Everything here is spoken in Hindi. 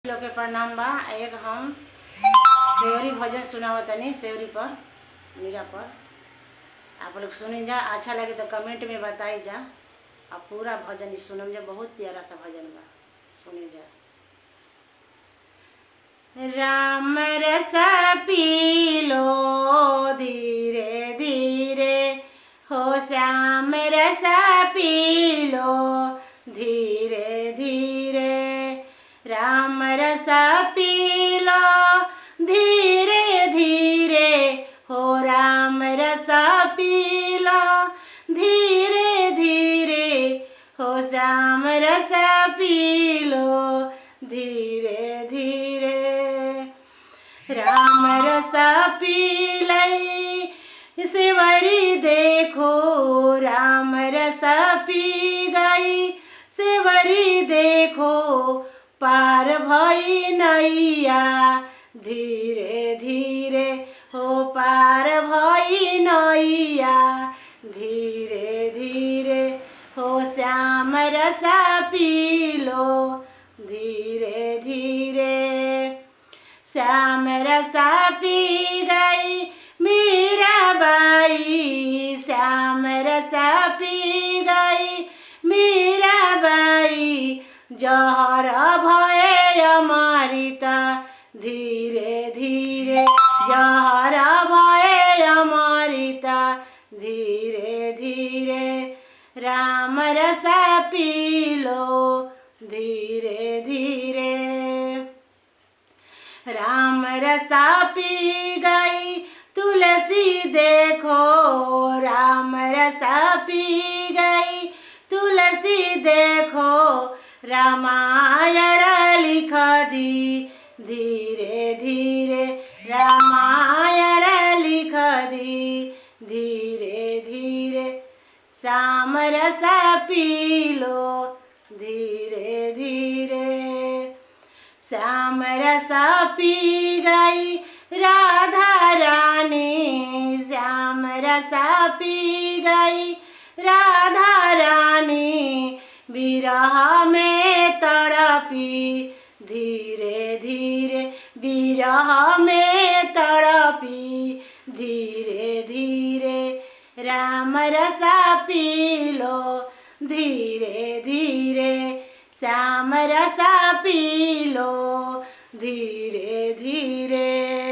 लोग के प्रणाम बा। एक हम सेवरी भजन सुनावतनी सेवरी पर मीरा पर। आप लोग सुनी जा, अच्छा लगे तो कमेंट में बताई जा। अब पूरा भजन ही सुनम जा, बहुत प्यारा सा भजन बा, सुनी जा। राम रस पीलो धीरे धीरे हो, श्याम रस पीलो धीरे धीरे। राम रस पीलो धीरे धीरे हो, राम रस पीलो धीरे धीरे हो, श्याम रस पीलो धीरे धीरे। राम रस पी लई सेवरी देखो, राम रस पी गई सेवरी देखो, पार भई नैया धीरे धीरे हो, पार भई नैया धीरे धीरे हो, श्याम रस पीलो धीरे धीरे। श्याम रस पी गई मीराबाई, श्याम रस पी गई मीराबाई, जहर भये अमृत धीरे धीरे, जहर भये अमृत धीरे धीरे। राम रस पीलो धीरे धीरे। राम रस पी गई तुलसी देखो, राम रस पी गई तुलसी देखो, रामायण लिख दी धीरे धीरे, रामायण लिख दी धीरे धीरे। श्याम रस पीलो धीरे धीरे। श्याम रस पी गई राधा रानी, श्याम रस पी गई राधा रानी, विरह में तड़पी धीरे धीरे, विरह में तड़पी धीरे धीरे। राम रस पीलो धीरे धीरे, श्याम रस पीलो धीरे धीरे।